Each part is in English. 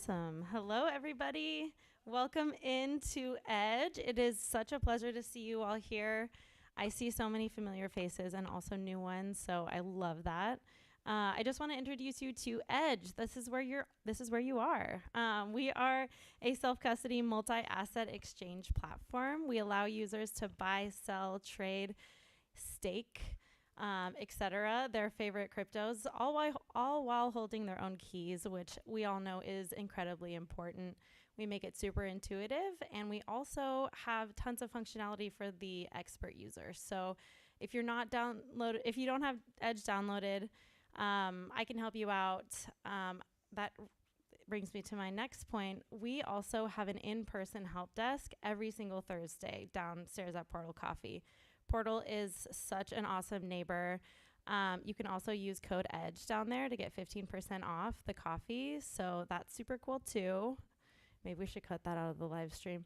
Awesome. Hello, everybody. Welcome into Edge. It is such a pleasure to see you all here. I see so many familiar faces and also new ones, so I love that. I just want to introduce you to Edge. This is where you are. We are a self-custody multi-asset exchange platform. We allow users to buy, sell, trade, stake, etc., their favorite cryptos, all while holding their own keys, which we all know is incredibly important. We make it super intuitive, and we also have tons of functionality for the expert user. So if you don't have Edge downloaded, I can help you out. That brings me to my next point. We also have an in-person help desk every single Thursday downstairs at Portal Coffee. Portal is such an awesome neighbor. You can also use code EDGE down there to get 15% off the coffee. So that's super cool too. Maybe we should cut that out of the live stream.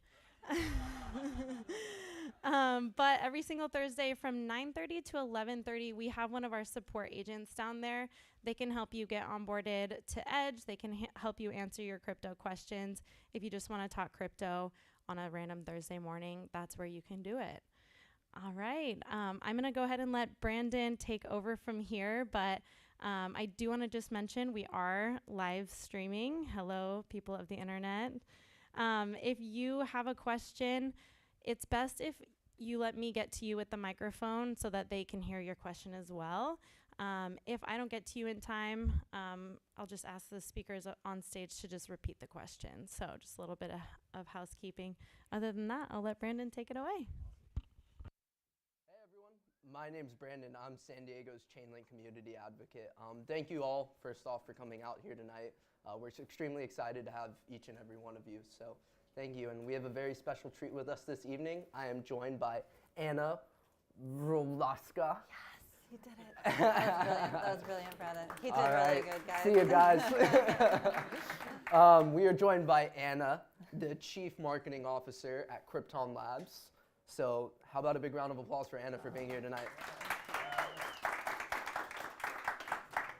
But every single Thursday from 9:30 to 11:30, we have one of our support agents down there. They can help you get onboarded to Edge. They can help you answer your crypto questions. If you just want to talk crypto on a random Thursday morning, that's where you can do it. All right. I'm going to go ahead and let Brandon take over from here, but I do want to just mention we are live streaming. Hello, people of the internet. If you have a question, it's best if you let me get to you with the microphone so that they can hear your question as well. If I don't get to you in time, I'll just ask the speakers on stage to just repeat the question. So just a little bit of housekeeping. Other than that, I'll let Brandon take it away. My name's Brandon. I'm San Diego's Chainlink community advocate. Thank you all, first off, for coming out here tonight. We're extremely excited to have each and every one of you, so thank you. And we have a very special treat with us this evening. I am joined by Anna Wroblewska. Yes, you did it. That was brilliant, Brandon. He did really good, guys. See you guys. We are joined by Anna, the Chief Marketing Officer at Krypton Labs. So how about a big round of applause for Anna for being here tonight?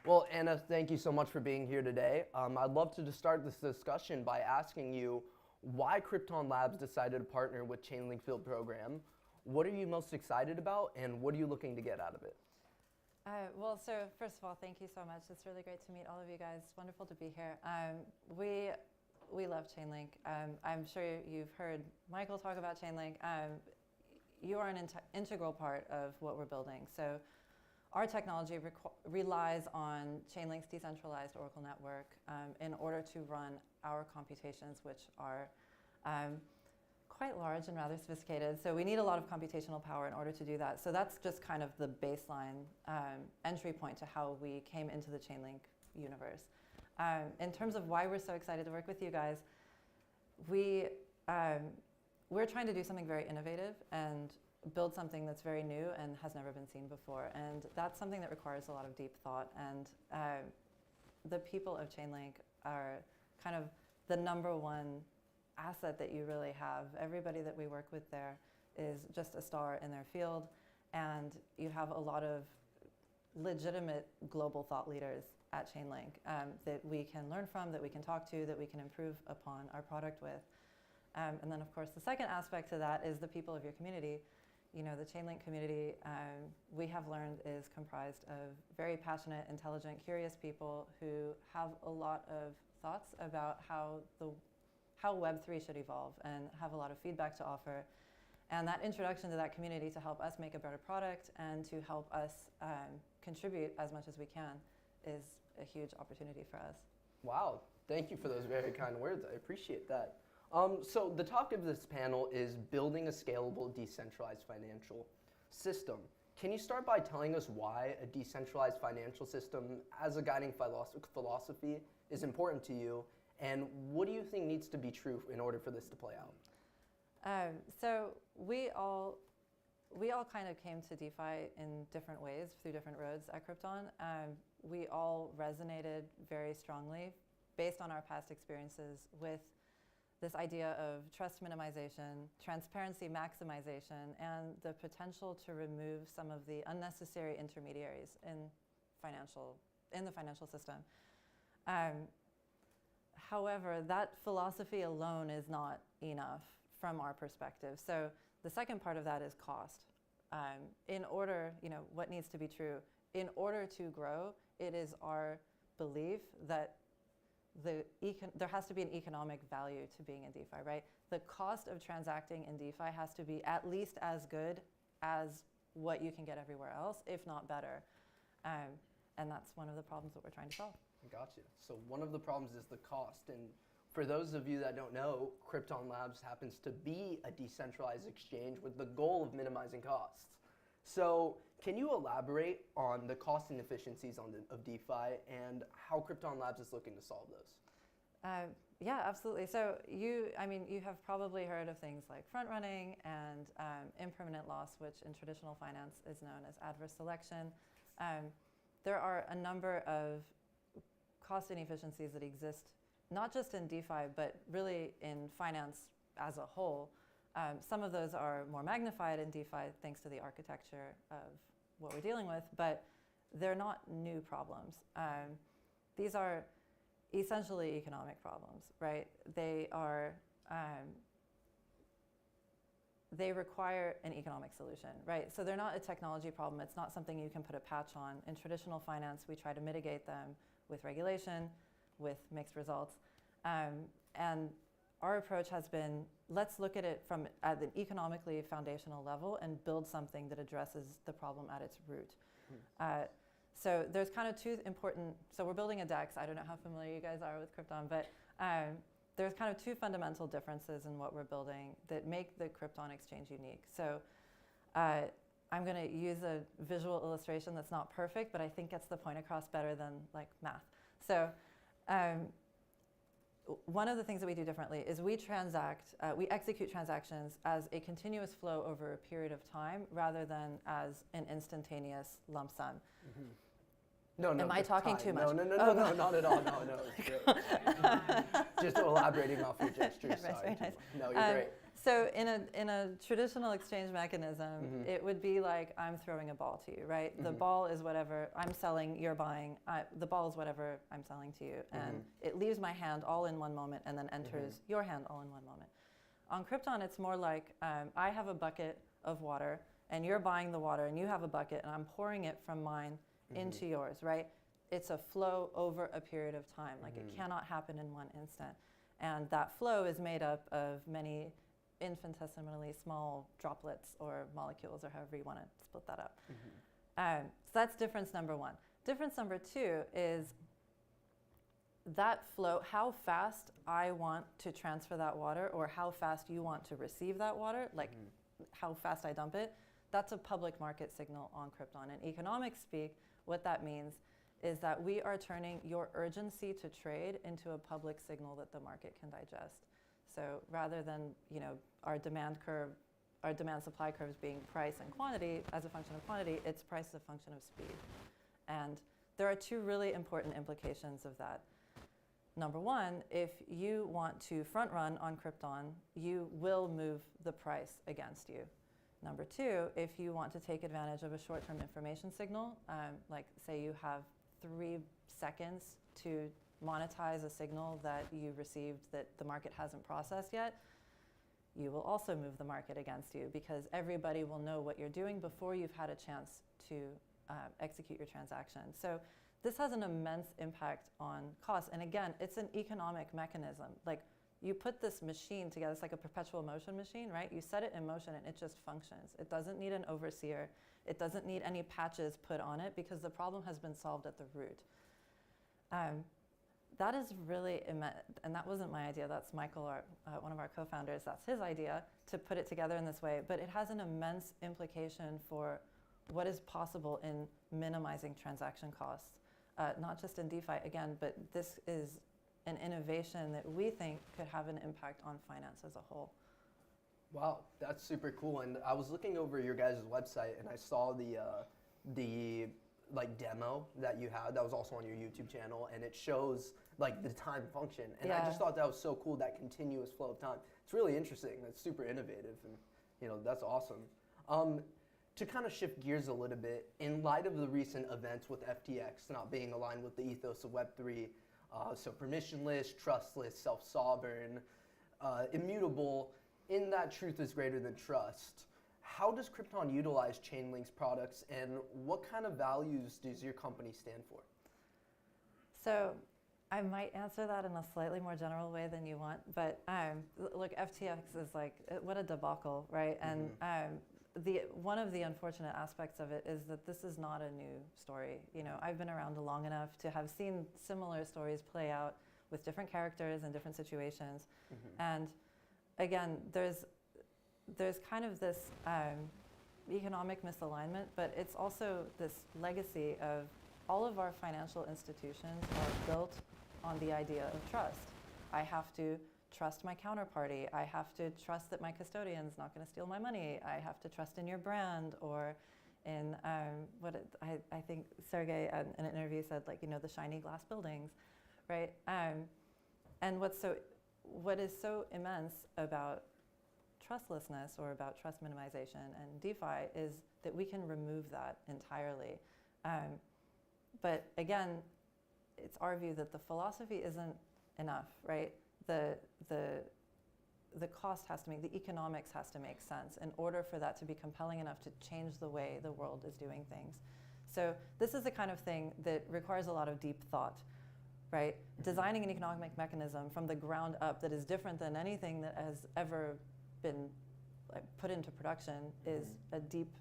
Well, Anna, thank you so much for being here today. I'd love to just start this discussion by asking you why Krypton Labs decided to partner with Chainlink Field Program. What are you most excited about, and what are you looking to get out of it? Well, so first of all, thank you so much. It's really great to meet all of you guys. It's wonderful to be here. We love Chainlink. I'm sure you've heard Michael talk about Chainlink. You are an integral part of what we're building. So our technology relies on Chainlink's decentralized Oracle network in order to run our computations, which are quite large and rather sophisticated. So we need a lot of computational power in order to do that. So that's just kind of the baseline entry point to how we came into the Chainlink universe. In terms of why we're so excited to work with you guys, we're trying to do something very innovative and build something that's very new and has never been seen before. And that's something that requires a lot of deep thought. And the people of Chainlink are kind of the number one asset that you really have. Everybody that we work with there is just a star in their field. And you have a lot of legitimate global thought leaders at Chainlink that we can learn from, that we can talk to, that we can improve upon our product with. And then, of course, the second aspect to that is the people of your community. You know, the Chainlink community, we have learned, is comprised of very passionate, intelligent, curious people who have a lot of thoughts about how Web3 should evolve and have a lot of feedback to offer. And that introduction to that community to help us make a better product and to help us contribute as much as we can is a huge opportunity for us. Wow, thank you for those very kind words. I appreciate that. So the topic of this panel is building a scalable, decentralized financial system. Can you start by telling us why a decentralized financial system as a guiding philosophy is important to you, and what do you think needs to be true in order for this to play out? So we all kind of came to DeFi in different ways through different roads at Krypton. We all resonated very strongly based on our past experiences with this idea of trust minimization, transparency maximization, and the potential to remove some of the unnecessary intermediaries in the financial system. However, that philosophy alone is not enough from our perspective. So the second part of that is cost. In order, what needs to be true? In order to grow, it is our belief that there has to be an economic value to being in DeFi, right? The cost of transacting in DeFi has to be at least as good as what you can get everywhere else, if not better. And that's one of the problems that we're trying to solve. Gotcha. So one of the problems is the cost. And for those of you that don't know, Krypton Labs happens to be a decentralized exchange with the goal of minimizing costs. So can you elaborate on the cost inefficiencies of DeFi and how Krypton Labs is looking to solve those? Yeah, absolutely. So you have probably heard of things like front running and impermanent loss, which in traditional finance is known as adverse selection. There are a number of cost inefficiencies that exist, not just in DeFi, but really in finance as a whole. Some of those are more magnified in DeFi thanks to the architecture of what we're dealing with, but they're not new problems. These are essentially economic problems, right? They require an economic solution, right? So they're not a technology problem. It's not something you can put a patch on. In traditional finance, we try to mitigate them with regulation, with mixed results. And our approach has been, let's look at it from at an economically foundational level and build something that addresses the problem at its root. So there's kind of two important, so we're building a DEX. I don't know how familiar you guys are with Krypton, but there's kind of two fundamental differences in what we're building that make the Krypton.exchange unique. So I'm going to use a visual illustration that's not perfect, but I think gets the point across better than like math. So one of the things that we do differently is we execute transactions as a continuous flow over a period of time rather than as an instantaneous lump sum. Mm-hmm. No, Am I talking too much? No, not at all. No, it's great. Just elaborating off your gestures. Right, Sorry. nice. No, you're great. So in a traditional exchange mechanism, it would be like I'm throwing a ball to you, right? The ball is whatever I'm selling, you're buying. The ball is whatever I'm selling to you. And it leaves my hand all in one moment and then enters your hand all in one moment. On Krypton, it's more like I have a bucket of water and you're buying the water and you have a bucket and I'm pouring it from mine into yours, right? It's a flow over a period of time. Like it cannot happen in one instant. And that flow is made up of many infinitesimally small droplets or molecules or however you want to split that up. So that's difference number one. Difference number two is that flow, how fast I want to transfer that water or how fast you want to receive that water, like how fast I dump it, that's a public market signal on Krypton. In economic speak, what that means is that we are turning your urgency to trade into a public signal that the market can digest. So rather than our demand supply curves being price and quantity as a function of quantity, it's price as a function of speed. And there are two really important implications of that. Number one, if you want to front run on Krypton, you will move the price against you. Number two, if you want to take advantage of a short-term information signal, like say you have 3 seconds to monetize a signal that you received that the market hasn't processed yet, you will also move the market against you because everybody will know what you're doing before you've had a chance to execute your transaction. So this has an immense impact on cost. And again, it's an economic mechanism. Like you put this machine together, it's like a perpetual motion machine, right? You set it in motion and it just functions. It doesn't need an overseer. It doesn't need any patches put on it because the problem has been solved at the root. That is really immense, and that wasn't my idea. That's Michael, one of our co-founders. That's his idea to put it together in this way. But it has an immense implication for what is possible in minimizing transaction costs, not just in DeFi, again, but this is an innovation that we think could have an impact on finance as a whole. Wow, that's super cool. And I was looking over your guys' website and I saw the like demo that you had that was also on your YouTube channel, and it shows like the time function. And I just thought that was so cool, that continuous flow of time. It's really interesting. It's super innovative, and that's awesome. To kind of shift gears a little bit, in light of the recent events with FTX not being aligned with the ethos of Web3, So permissionless, trustless, self-sovereign, immutable, in that truth is greater than trust. How does Krypton utilize Chainlink's products, and what kind of values does your company stand for? So I might answer that in a slightly more general way than you want, but look, FTX is like, what a debacle, right? And one of the unfortunate aspects of it is that this is not a new story. You know, I've been around long enough to have seen similar stories play out with different characters and different situations. And again, there's kind of this economic misalignment, but it's also this legacy of all of our financial institutions are built on the idea of trust. I have to trust my counterparty. I have to trust that my custodian's not going to steal my money. I have to trust in your brand, or in I think Sergey in an interview said, like, you know, the shiny glass buildings, right? And what is so immense about trustlessness or about trust minimization and DeFi is that we can remove that entirely. But again, it's our view that the philosophy isn't enough, right? The cost has to make, the economics has to make sense in order for that to be compelling enough to change the way the world is doing things. So this is the kind of thing that requires a lot of deep thought, right? Designing an economic mechanism from the ground up that is different than anything that has ever been put into production is a deep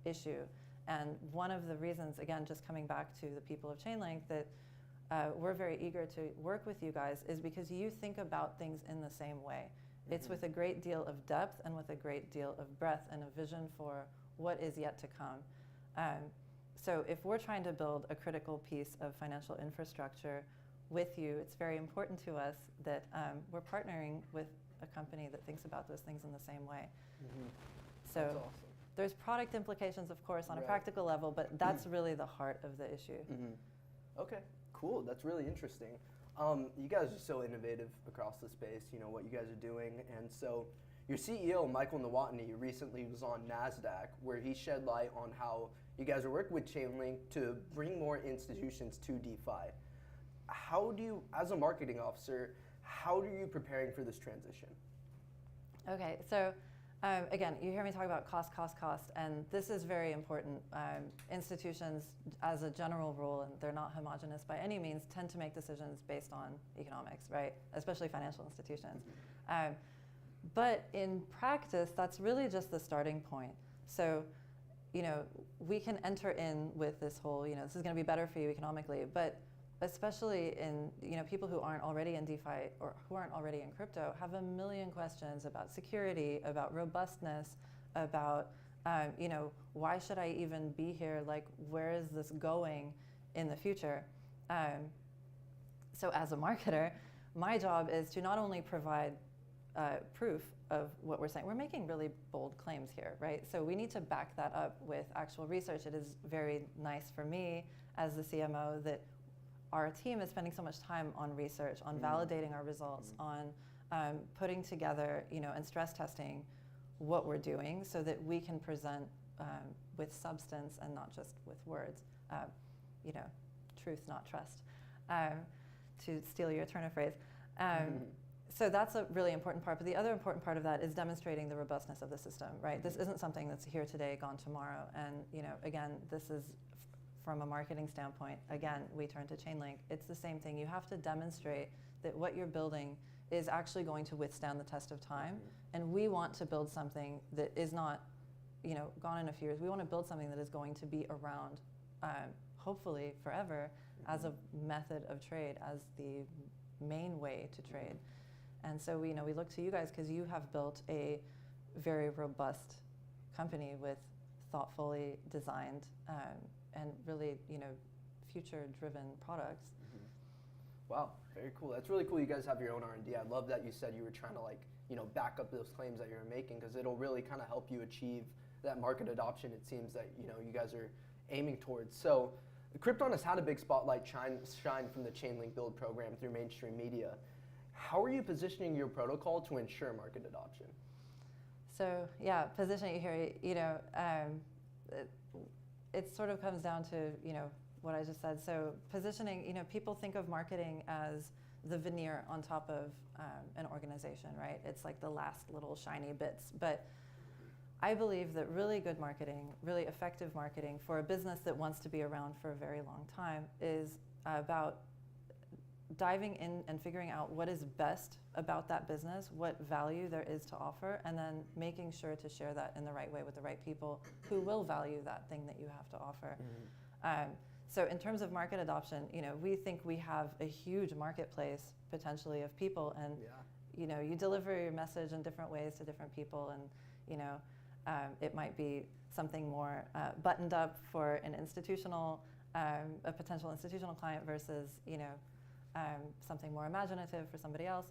issue. And one of the reasons, again, just coming back to the people of Chainlink, that we're very eager to work with you guys is because you think about things in the same way. It's with a great deal of depth and with a great deal of breadth and a vision for what is yet to come. So if we're trying to build a critical piece of financial infrastructure with you, it's very important to us that we're partnering with a company that thinks about those things in the same way. So That's awesome. There's product implications, of course, on a practical level, but that's really the heart of the issue. Okay, cool. That's really interesting. You guys are so innovative across the space, you know, what you guys are doing. And so your CEO, Michael Nawatney, recently was on NASDAQ, where he shed light on how you guys are working with Chainlink to bring more institutions to DeFi. How do you, as a marketing officer, how are you preparing for this transition? Okay, so again, you hear me talk about cost, and this is very important. Institutions, as a general rule, and they're not homogenous by any means, tend to make decisions based on economics, right? Especially financial institutions. But in practice, that's really just the starting point. So, you know, we can enter in with this whole, you know, this is going to be better for you economically, but especially in, you know, people who aren't already in DeFi or who aren't already in crypto have a million questions about security, about robustness, about, you know, why should I even be here? Like, where is this going in the future? So as a marketer, my job is to not only provide proof of what we're saying. We're making really bold claims here, right? So we need to back that up with actual research. It is very nice for me as the CMO that our team is spending so much time on research, on validating our results, on putting together, you know, and stress testing what we're doing so that we can present with substance and not just with words. You know, truth, not trust, to steal your Turner phrase. So that's a really important part. But the other important part of that is demonstrating the robustness of the system, right? This isn't something that's here today, gone tomorrow. And, you know, again, this is from a marketing standpoint, again, we turn to Chainlink. It's the same thing. You have to demonstrate that what you're building is actually going to withstand the test of time. And we want to build something that is not, you know, gone in a few years. We want to build something that is going to be around, hopefully forever, as a method of trade, as the main way to trade. And so we, you know, we look to you guys because you have built a very robust company with thoughtfully designed and really, you know, future-driven products. Wow, very cool. That's really cool. You guys have your own R&D. I love that you said you were trying to, like, you know, back up those claims that you're making, because it'll really kind of help you achieve that market adoption. It seems that, you know, you guys are aiming towards. So, Krypton has had a big spotlight shine from the Chainlink build program through mainstream media. How are you positioning your protocol to ensure market adoption? So yeah, positioning here, you know, it sort of comes down to, you know, what I just said. So positioning, people think of marketing as the veneer on top of an organization, right? It's like the last little shiny bits. But I believe that really good marketing, really effective marketing for a business that wants to be around for a very long time is about diving in and figuring out what is best about that business, what value there is to offer, and then making sure to share that in the right way with the right people who will value that thing that you have to offer. So in terms of market adoption, we think we have a huge marketplace potentially of people, and you deliver your message in different ways to different people, and it might be something more buttoned up for an institutional, a potential institutional client versus something more imaginative for somebody else.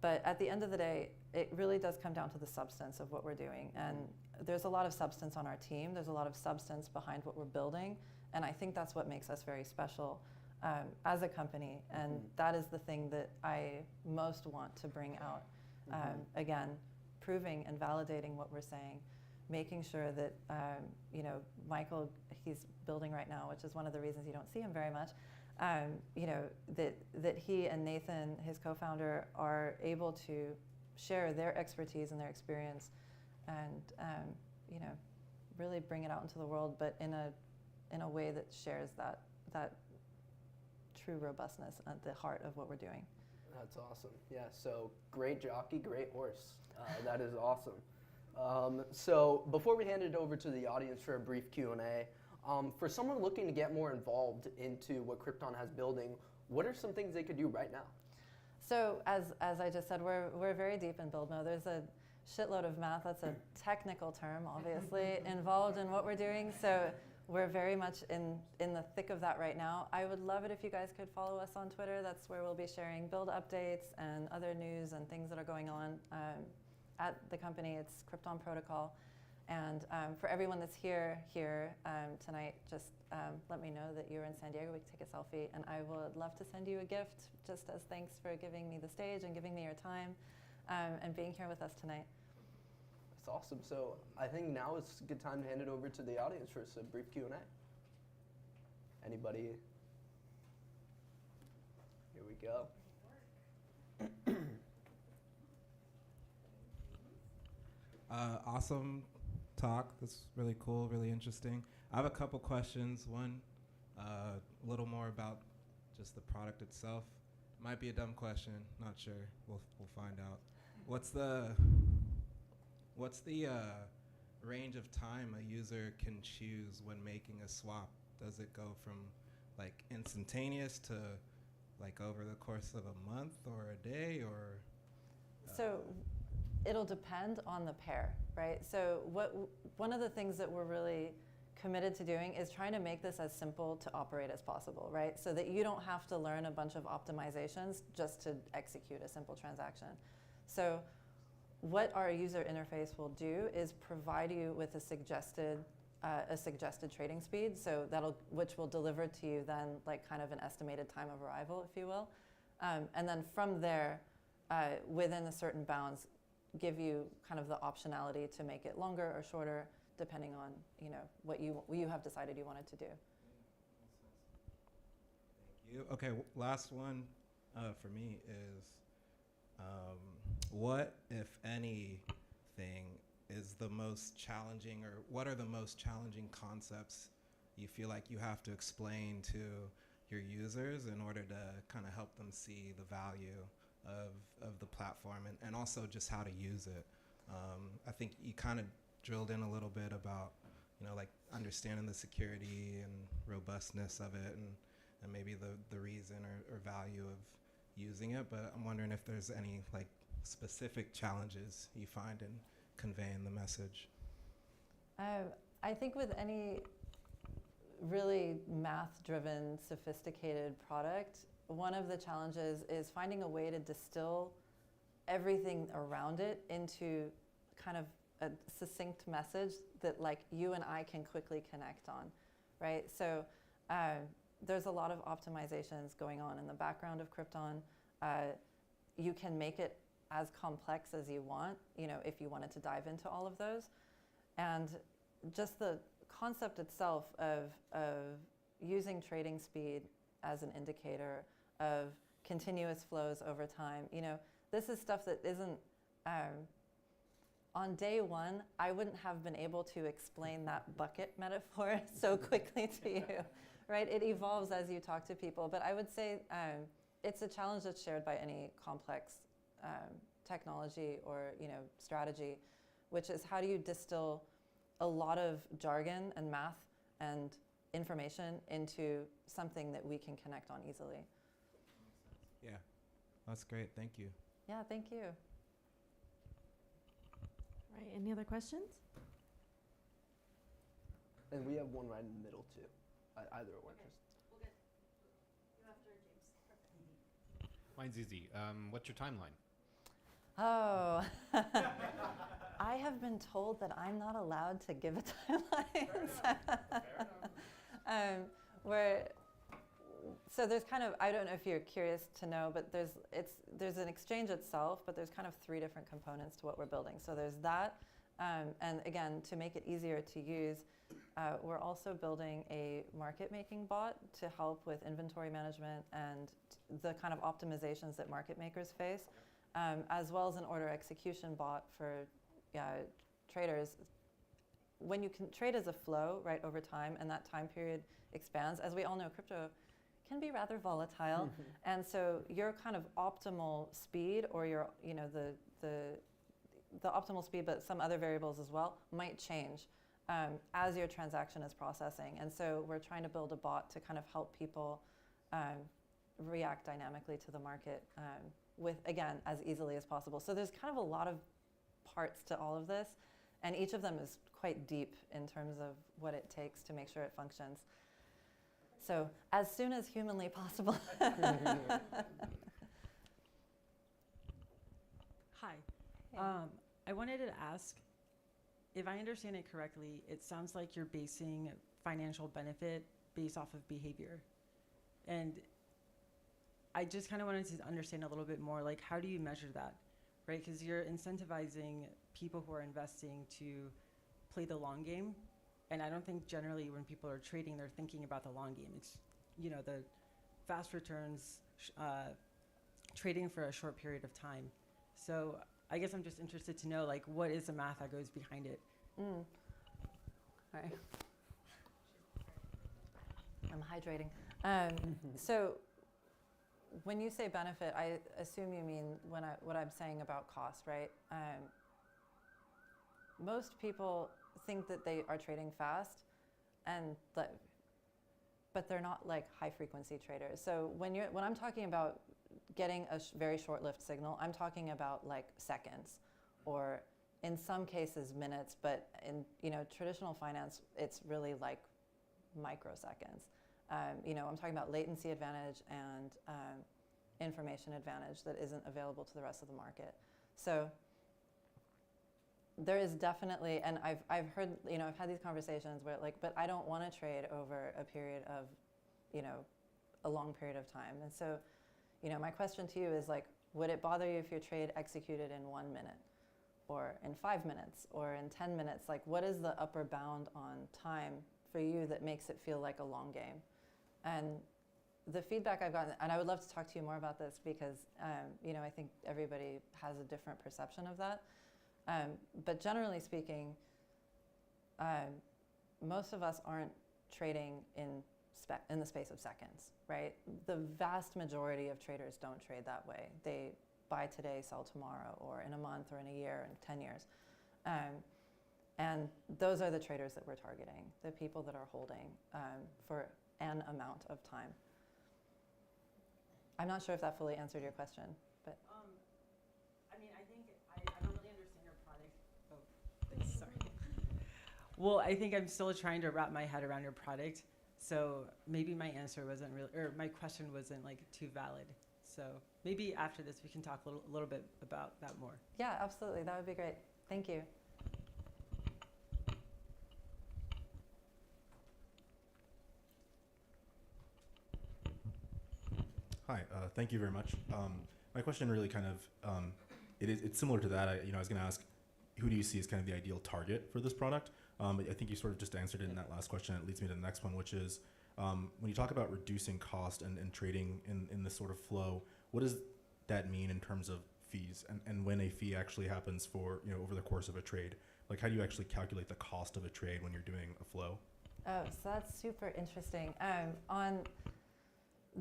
But at the end of the day, it really does come down to the substance of what we're doing. And there's a lot of substance on our team. There's a lot of substance behind what we're building. And I think that's what makes us very special as a company. And that is the thing that I most want to bring out. Again, proving and validating what we're saying, making sure that, Michael, he's building right now, which is one of the reasons you don't see him very much. That he and Nathan, his co-founder, are able to share their expertise and their experience, and really bring it out into the world, but in a way that shares that true robustness at the heart of what we're doing. That's awesome. Yeah. So great jockey, great horse. That is awesome. So before we hand it over to the audience for a brief Q&A. For someone looking to get more involved into what Krypton has building, what are some things they could do right now? So as I just said, we're very deep in build mode. There's a shitload of math, that's a technical term, obviously, involved in what we're doing. So we're very much in the thick of that right now. I would love it if you guys could follow us on Twitter. That's where we'll be sharing build updates and other news and things that are going on at the company. It's Krypton Protocol. And for everyone that's here tonight, just let me know that you're in San Diego. We can take a selfie, and I would love to send you a gift just as thanks for giving me the stage and giving me your time and being here with us tonight. That's awesome. So I think now is a good time to hand it over to the audience for a brief Q&A. Anybody? Here we go. Awesome talk. That's really cool, really interesting. I have a couple questions. One, a little more about just the product itself. Might be a dumb question, not sure. We'll find out. What's the range of time a user can choose when making a swap? Does it go from like instantaneous to like over the course of a month or a day, or? So it'll depend on the pair, right? So one of the things that we're really committed to doing is trying to make this as simple to operate as possible, right? So that you don't have to learn a bunch of optimizations just to execute a simple transaction. So what our user interface will do is provide you with a suggested trading speed, so which will deliver to you then like kind of an estimated time of arrival, if you will, and then from there, within a certain bounds, give you kind of the optionality to make it longer or shorter, depending on what you have decided you wanted to do. Thank you. Okay, last one for me is, what, if anything, is the most challenging, or what are the most challenging concepts you feel like you have to explain to your users in order to kind of help them see the value of the platform, and also just how to use it? I think you kind of drilled in a little bit about, like understanding the security and robustness of it, and maybe the reason or value of using it. But I'm wondering if there's any like specific challenges you find in conveying the message. I think with any really math-driven, sophisticated product, one of the challenges is finding a way to distill everything around it into kind of a succinct message that like you and I can quickly connect on, right? So there's a lot of optimizations going on in the background of Krypton. You can make it as complex as you want, if you wanted to dive into all of those. And just the concept itself of using trading speed as an indicator of continuous flows over time. This is stuff that isn't, on day one, I wouldn't have been able to explain that bucket metaphor so quickly to you, right? It evolves as you talk to people, but I would say it's a challenge that's shared by any complex technology or strategy, which is how do you distill a lot of jargon and math and information into something that we can connect on easily. Yeah, that's great. Thank you. Yeah, thank you. Right, any other questions? And we have one right in the middle too. Either or. Okay. We'll get you after James. Mine's easy. What's your timeline? Oh, I have been told that I'm not allowed to give a timeline. So there's kind of, I don't know if you're curious to know, but there's an exchange itself, but there's kind of 3 different components to what we're building. So there's that, and again, to make it easier to use, we're also building a market making bot to help with inventory management and the kind of optimizations that market makers face. As well as an order execution bot for traders. When you can trade as a flow, right, over time, and that time period expands, as we all know, crypto can be rather volatile, and so your kind of optimal speed, or your, the optimal speed, but some other variables as well, might change as your transaction is processing. And so we're trying to build a bot to kind of help people react dynamically to the market. With, again, as easily as possible. So there's kind of a lot of parts to all of this, and each of them is quite deep in terms of what it takes to make sure it functions. So as soon as humanly possible. Hi. Hey. I wanted to ask, if I understand it correctly, it sounds like you're basing financial benefit based off of behavior. And I just kind of wanted to understand a little bit more, like, how do you measure that, right? Because you're incentivizing people who are investing to play the long game. And I don't think generally when people are trading, they're thinking about the long game. It's, the fast returns, trading for a short period of time. So I guess I'm just interested to know, like, what is the math that goes behind it? All right. I'm hydrating. So when you say benefit, I assume you mean what I'm saying about cost, right? Most people think that they are trading fast, but they're not like high frequency traders. So when I'm talking about getting a very short-lived signal, I'm talking about like seconds, or in some cases minutes. But in traditional finance, it's really like microseconds. I'm talking about latency advantage and information advantage that isn't available to the rest of the market. So there is definitely, and I've heard, I've had these conversations where like, but I don't want to trade over a period of, a long period of time. And so, my question to you is like, would it bother you if your trade executed in 1 minute, or in 5 minutes, or in 10 minutes? Like, what is the upper bound on time for you that makes it feel like a long game? And the feedback I've gotten, and I would love to talk to you more about this because, I think everybody has a different perception of that. But generally speaking, most of us aren't trading in the space of seconds, right? The vast majority of traders don't trade that way. They buy today, sell tomorrow, or in a month, or in a year, in 10 years. And those are the traders that we're targeting, the people that are holding for an amount of time. I'm not sure if that fully answered your question, but. I mean, I think I don't really understand your product. Oh, thanks, sorry. Well, I think I'm still trying to wrap my head around your product. So maybe my answer wasn't really, or my question wasn't like too valid. So maybe after this we can talk a little bit about that more. Yeah, absolutely. That would be great. Thank you. Hi, thank you very much. My question really kind of, it's similar to that. I was going to ask, who do you see as kind of the ideal target for this product? I think you sort of just answered it in that last question. It leads me to the next one, which is when you talk about reducing cost and trading in this sort of flow, what does that mean in terms of fees and when a fee actually happens for, over the course of a trade? Like, how do you actually calculate the cost of a trade when you're doing a flow? Oh, so that's super interesting. On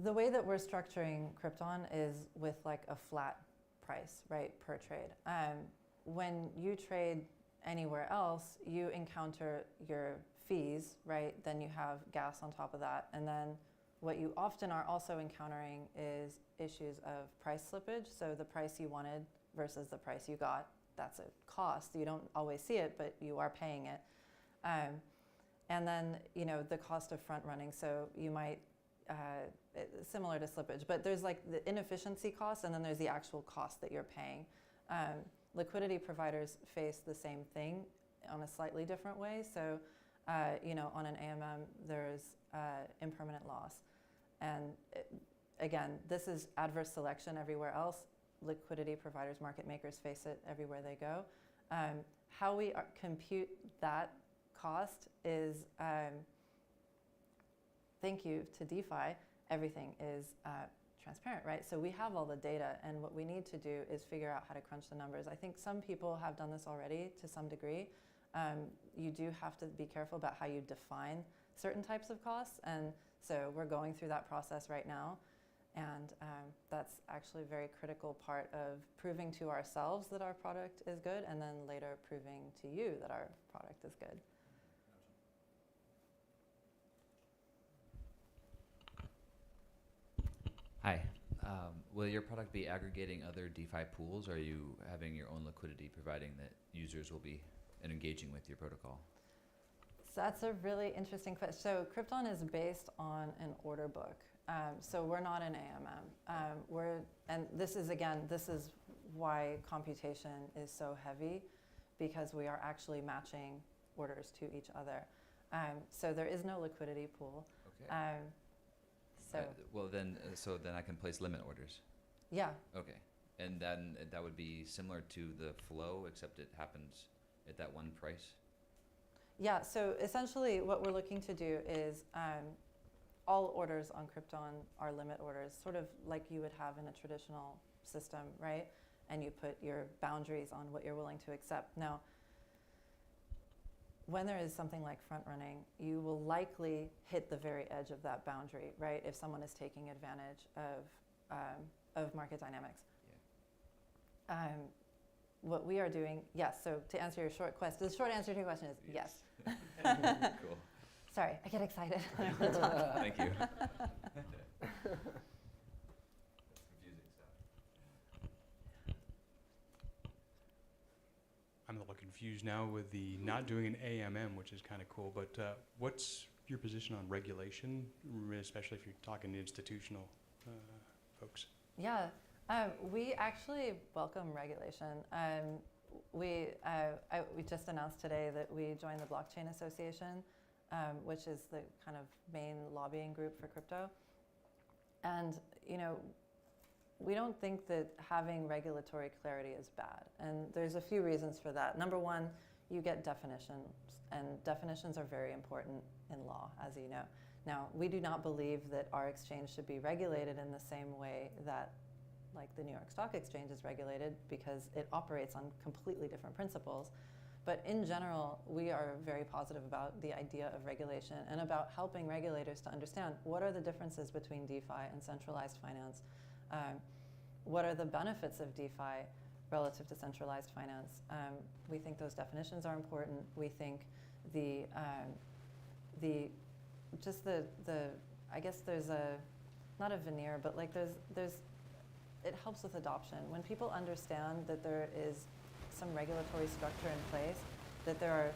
the way that we're structuring Krypton is with like a flat price, right, per trade. When you trade anywhere else, you encounter your fees, right? Then you have gas on top of that. And then what you often are also encountering is issues of price slippage. So the price you wanted versus the price you got, that's a cost. You don't always see it, but you are paying it. And then, the cost of front running. So you might, similar to slippage, but there's like the inefficiency cost and then there's the actual cost that you're paying. Liquidity providers face the same thing on a slightly different way. So, on an AMM, there's impermanent loss. And again, this is adverse selection everywhere else. Liquidity providers, market makers face it everywhere they go. How we compute that cost is, thank you to DeFi, everything is transparent, right? So we have all the data, and what we need to do is figure out how to crunch the numbers. I think some people have done this already to some degree. You do have to be careful about how you define certain types of costs, and so we're going through that process right now. And that's actually a very critical part of proving to ourselves that our product is good, and then later proving to you that our product is good. Hi. Will your product be aggregating other DeFi pools, or are you having your own liquidity providing that users will be engaging with your protocol? So that's a really interesting question. So Krypton is based on an order book. So we're not an AMM. And this is why computation is so heavy, because we are actually matching orders to each other. So there is no liquidity pool. Okay. So then I can place limit orders. Yeah. Okay. And then that would be similar to the flow, except it happens at that one price? Yeah, so essentially what we're looking to do is all orders on Krypton are limit orders, sort of like you would have in a traditional system, right? And you put your boundaries on what you're willing to accept. Now, when there is something like front running, you will likely hit the very edge of that boundary, right? If someone is taking advantage of market dynamics. Yeah. What we are doing, yes. So to answer your short question, the short answer to your question is yes. Cool. Sorry, I get excited when I want to talk. Thank you. I'm a little confused now with the not doing an AMM, which is kind of cool, but what's your position on regulation, especially if you're talking to institutional folks? Yeah, we actually welcome regulation. We just announced today that we joined the Blockchain Association, which is the kind of main lobbying group for crypto. And, we don't think that having regulatory clarity is bad. And there's a few reasons for that. Number one, you get definitions, and definitions are very important in law, as you know. Now, we do not believe that our exchange should be regulated in the same way that like the New York Stock Exchange is regulated, because it operates on completely different principles. But in general, we are very positive about the idea of regulation and about helping regulators to understand what are the differences between DeFi and centralized finance. What are the benefits of DeFi relative to centralized finance? We think those definitions are important. We think I guess there's not a veneer, but like it helps with adoption. When people understand that there is some regulatory structure in place, that there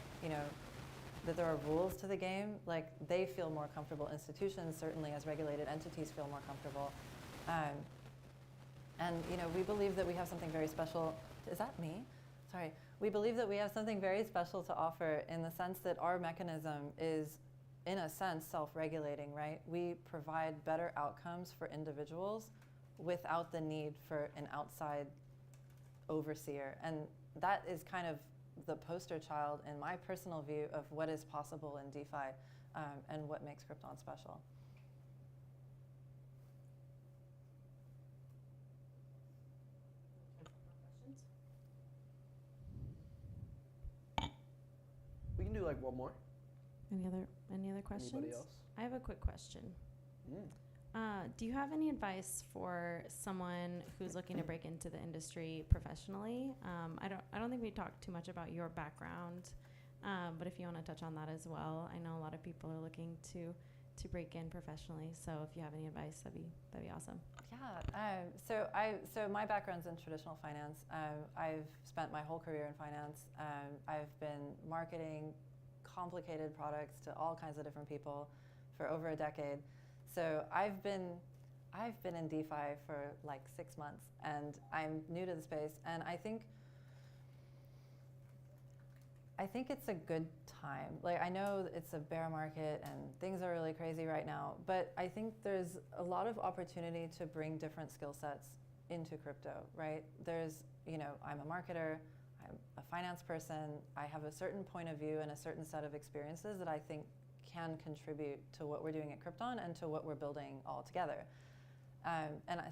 are rules to the game, like they feel more comfortable. Institutions, certainly as regulated entities, feel more comfortable. And we believe that we have something very special. Is that me? Sorry. We believe that we have something very special to offer in the sense that our mechanism is, in a sense, self-regulating, right? We provide better outcomes for individuals without the need for an outside overseer. And that is kind of the poster child, in my personal view, of what is possible in DeFi and what makes Krypton special. We can do like one more. Any other questions? Anybody else? I have a quick question. Do you have any advice for someone who's looking to break into the industry professionally? I don't think we talked too much about your background, but if you want to touch on that as well. I know a lot of people are looking to break in professionally, so if you have any advice, that'd be awesome. Yeah. So my background's in traditional finance. I've spent my whole career in finance. I've been marketing complicated products to all kinds of different people for over a decade. So I've been in DeFi for like 6 months, and I'm new to the space, and I think it's a good time. Like, I know it's a bear market and things are really crazy right now, but I think there's a lot of opportunity to bring different skill sets into crypto, right? I'm a marketer, I'm a finance person, I have a certain point of view and a certain set of experiences that I think can contribute to what we're doing at Krypton and to what we're building all together.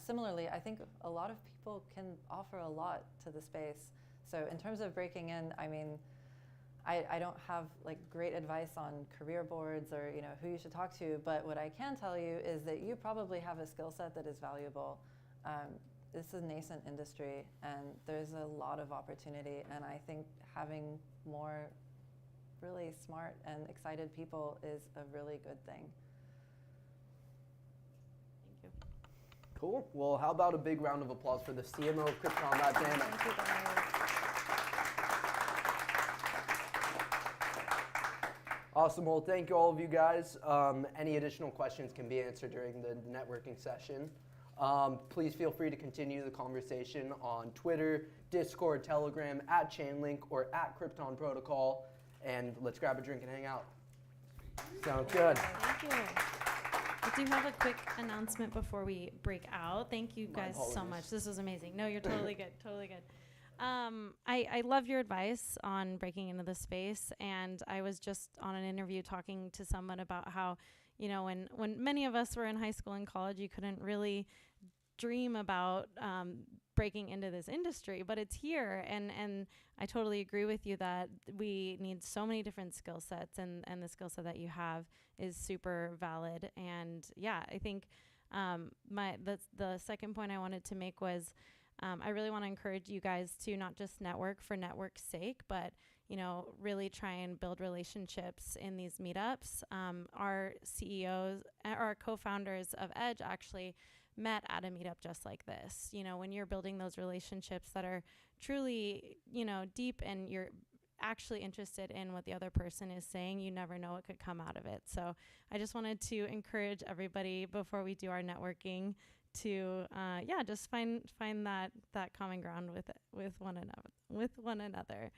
Similarly, I think a lot of people can offer a lot to the space. So in terms of breaking in, I mean, I don't have like great advice on career boards or who you should talk to, but what I can tell you is that you probably have a skill set that is valuable. This is a nascent industry, and there's a lot of opportunity, and I think having more really smart and excited people is a really good thing. Thank you. Cool. Well, how about a big round of applause for the CMO of Krypton Labs, Anna? Thank you, guys. Awesome. Well, thank you all of you guys. Any additional questions can be answered during the networking session. Please feel free to continue the conversation on Twitter, Discord, Telegram, @Chainlink, or @Krypton Protocol. And let's grab a drink and hang out. Sounds good. Thank you. I do have a quick announcement before we break out. Thank you guys so much. This was amazing. No, you're totally good. Totally good. I love your advice on breaking into the space, and I was just on an interview talking to someone about how, when many of us were in high school and college, you couldn't really dream about breaking into this industry, but it's here, and I totally agree with you that we need so many different skill sets, and the skill set that you have is super valid. And yeah, I think the second point I wanted to make was I really want to encourage you guys to not just network for network's sake, but really try and build relationships in these meetups. Our CEOs, our co-founders of Edge, actually met at a meetup just like this. When you're building those relationships that are truly, deep, and you're actually interested in what the other person is saying, you never know what could come out of it. So I just wanted to encourage everybody before we do our networking to just find that common ground with one another.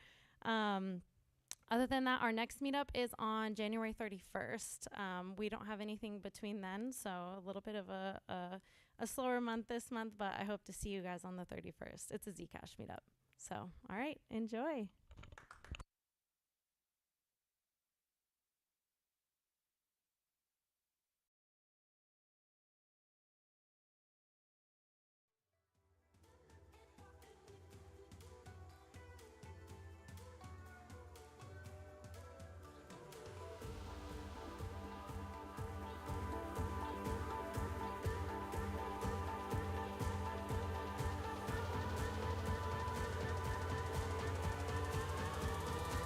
Other than that, our next meetup is on January 31st. We don't have anything between then, so a little bit of a slower month this month, but I hope to see you guys on the 31st. It's a Zcash meetup. So, all right, enjoy.